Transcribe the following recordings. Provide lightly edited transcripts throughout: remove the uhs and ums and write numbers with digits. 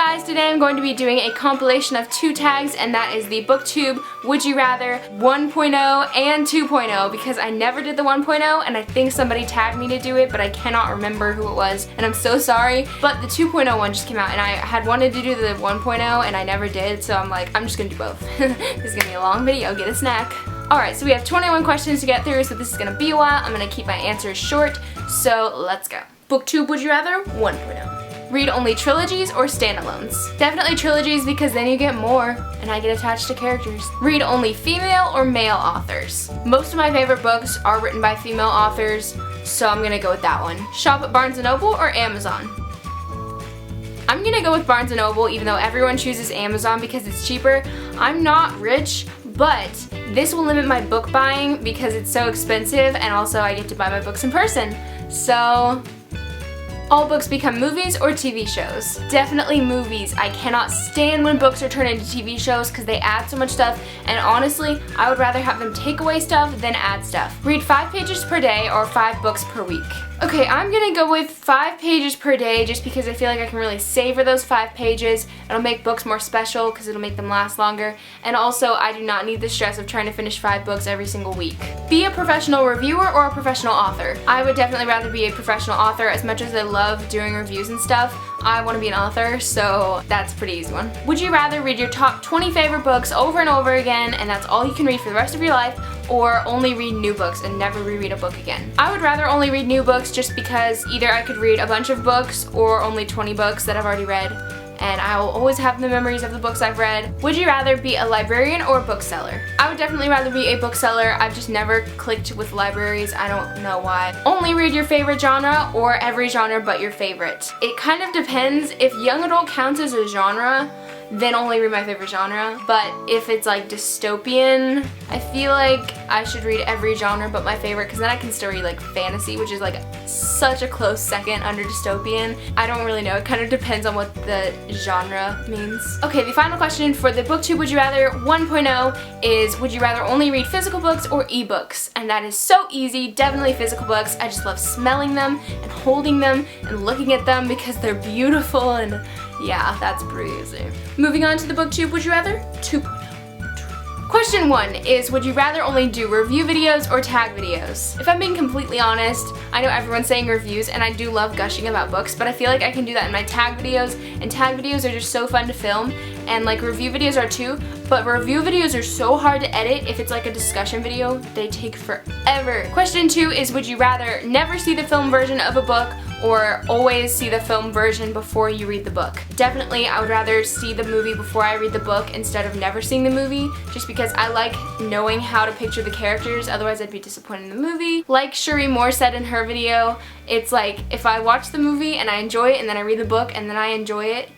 guys, today I'm going to be doing a compilation of 2 tags, and that is the Booktube Would You Rather 1.0 and 2.0, because I never did the 1.0 and I think somebody tagged me to do it, but I cannot remember who it was and I'm so sorry. But the 2.0 one just came out and I had wanted to do the 1.0 and I never did, so I'm like, I'm just gonna do both. This is gonna be a long video, get a snack. Alright, so we have 21 questions to get through, so this is gonna be a while. I'm gonna keep my answers short, so let's go. Booktube Would You Rather 1.0. Read only trilogies or standalones? Definitely trilogies, because then you get more and I get attached to characters. Read only female or male authors? Most of my favorite books are written by female authors, so I'm gonna go with that one. Shop at Barnes & Noble or Amazon? I'm gonna go with Barnes & Noble, even though everyone chooses Amazon because it's cheaper. I'm not rich, but this will limit my book buying because it's so expensive, and also I get to buy my books in person. So all books become movies or TV shows? Definitely movies. I cannot stand when books are turned into TV shows because they add so much stuff, and honestly, I would rather have them take away stuff than add stuff. Read 5 pages per day or 5 books per week? Okay, I'm gonna go with 5 pages per day just because I feel like I can really savor those 5 pages. It'll make books more special because it'll make them last longer, and also I do not need the stress of trying to finish 5 books every single week. Be a professional reviewer or a professional author? I would definitely rather be a professional author. As much as I love doing reviews and stuff, I want to be an author, so that's a pretty easy one. Would you rather read your top 20 favorite books over and over again and that's all you can read for the rest of your life, or only read new books and never reread a book again? I would rather only read new books just because either I could read a bunch of books or only 20 books that I've already read, and I will always have the memories of the books I've read. Would you rather be a librarian or a bookseller? I would definitely rather be a bookseller. I've just never clicked with libraries. I don't know why. Only read your favorite genre or every genre but your favorite? It kind of depends. If young adult counts as a genre, then only read my favorite genre. But if it's like dystopian, I feel like I should read every genre but my favorite, because then I can still read like fantasy, which is like such a close second under dystopian. I don't really know. It kind of depends on what the genre means. Okay, the final question for the Booktube Would You Rather 1.0 is, would you rather only read physical books or ebooks? And that is so easy. Definitely physical books. I just love smelling them and holding them and looking at them because they're beautiful, and yeah, that's pretty easy. Moving on to the Booktube Would You Rather 2.0. Question 1 is, would you rather only do review videos or tag videos? If I'm being completely honest, I know everyone's saying reviews, and I do love gushing about books, but I feel like I can do that in my tag videos, and tag videos are just so fun to film, and like review videos are too, but review videos are so hard to edit. If it's like a discussion video, they take forever. Question 2 is, would you rather never see the film version of a book or always see the film version before you read the book? Definitely, I would rather see the movie before I read the book instead of never seeing the movie, just because I like knowing how to picture the characters, otherwise I'd be disappointed in the movie. Like Cherie Moore said in her video, it's like if I watch the movie and I enjoy it and then I read the book and then I enjoy it,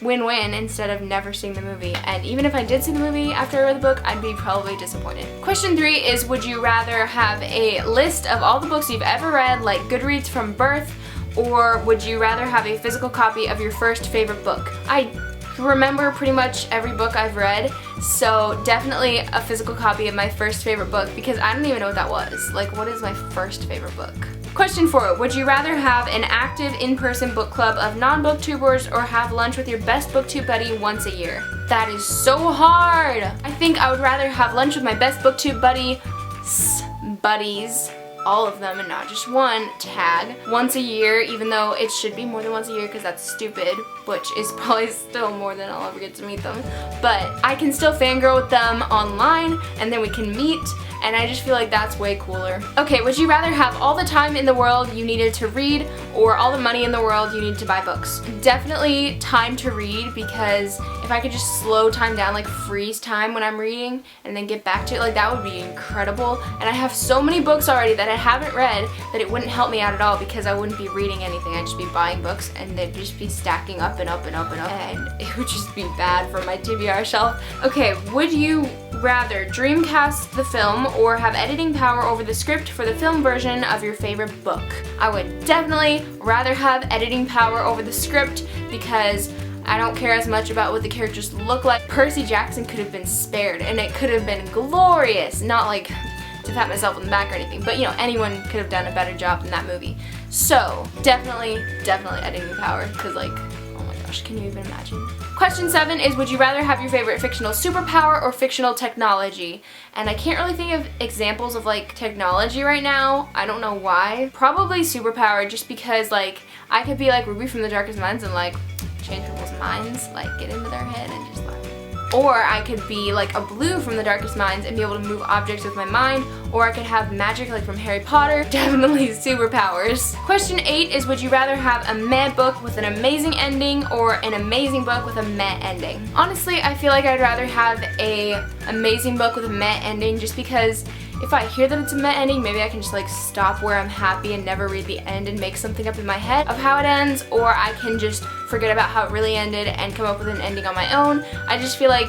win-win, instead of never seeing the movie. And even if I did see the movie after I read the book, I'd be probably disappointed. Question 3 is, would you rather have a list of all the books you've ever read, like Goodreads from birth, or would you rather have a physical copy of your first favorite book? I remember pretty much every book I've read, so definitely a physical copy of my first favorite book, because I don't even know what that was. Like, what is my first favorite book? Question 4, would you rather have an active in-person book club of non-booktubers or have lunch with your best booktube buddy once a year? That is so hard! I think I would rather have lunch with my best booktube buddies, all of them and not just one, tag, once a year, even though it should be more than once a year because that's stupid, which is probably still more than I'll ever get to meet them. But I can still fangirl with them online, and then we can meet, and I just feel like that's way cooler. Okay, would you rather have all the time in the world you needed to read or all the money in the world you needed to buy books? Definitely time to read, because if I could just slow time down, like freeze time when I'm reading and then get back to it, like that would be incredible. And I have so many books already that I haven't read that it wouldn't help me out at all, because I wouldn't be reading anything. I'd just be buying books and they'd just be stacking up and up and up and up, and it would just be bad for my TBR shelf. Okay, would you rather Dreamcast the film or have editing power over the script for the film version of your favorite book? I would definitely rather have editing power over the script, because I don't care as much about what the characters look like. Percy Jackson could have been spared and it could have been glorious, not like to pat myself on the back or anything, but you know, anyone could have done a better job than that movie. So definitely editing power, because like, oh my god. gosh, can you even imagine? Question 7 is, would you rather have your favorite fictional superpower or fictional technology? And I can't really think of examples of like technology right now. I don't know why. Probably superpower, just because like I could be like Ruby from the Darkest Minds and like change people's minds, like get into their head and just like. Or I could be like a Blue from the Darkest Minds and be able to move objects with my mind, or I could have magic like from Harry Potter. Definitely superpowers. Question 8 is, would you rather have a meh book with an amazing ending or an amazing book with a meh ending? Honestly, I feel like I'd rather have a amazing book with a meh ending, just because if I hear that it's a meh ending, maybe I can just like stop where I'm happy and never read the end and make something up in my head of how it ends, or I can just forget about how it really ended and come up with an ending on my own. I just feel like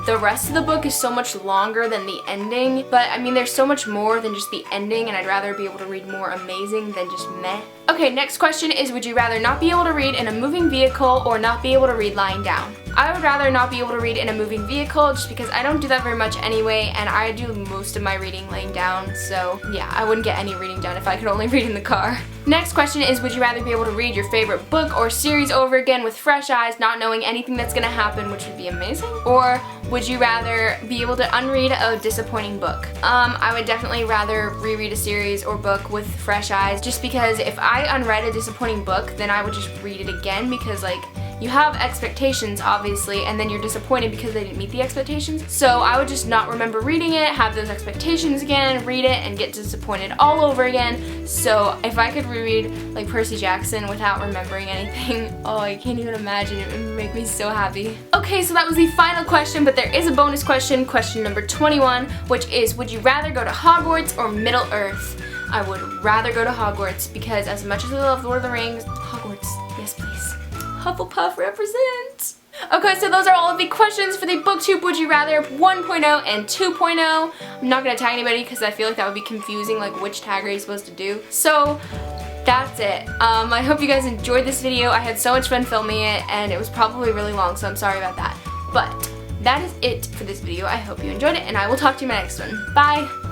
the rest of the book is so much longer than the ending, but I mean there's so much more than just the ending, and I'd rather be able to read more amazing than just meh. Okay, next question is, would you rather not be able to read in a moving vehicle or not be able to read lying down? I would rather not be able to read in a moving vehicle, just because I don't do that very much anyway, and I do most of my reading laying down, so yeah, I wouldn't get any reading done if I could only read in the car. Next question is, would you rather be able to read your favorite book or series over again with fresh eyes, not knowing anything that's gonna happen, which would be amazing? Or would you rather be able to unread a disappointing book? I would definitely rather reread a series or book with fresh eyes, just because if I unread a disappointing book, then I would just read it again, because like, you have expectations, obviously, and then you're disappointed because they didn't meet the expectations. So I would just not remember reading it, have those expectations again, read it, and get disappointed all over again. So if I could reread like Percy Jackson without remembering anything, oh, I can't even imagine. It would make me so happy. Okay, so that was the final question, but there is a bonus question, question number 21, which is, would you rather go to Hogwarts or Middle-earth? I would rather go to Hogwarts, because as much as I love Lord of the Rings, Hogwarts, yes please. Hufflepuff represent. Okay, so those are all of the questions for the Booktube Would You Rather 1.0 and 2.0. I'm not going to tag anybody because I feel like that would be confusing, like which tag are you supposed to do. So that's it. I hope you guys enjoyed this video. I had so much fun filming it, and it was probably really long, so I'm sorry about that. But that is it for this video. I hope you enjoyed it, and I will talk to you in my next one. Bye!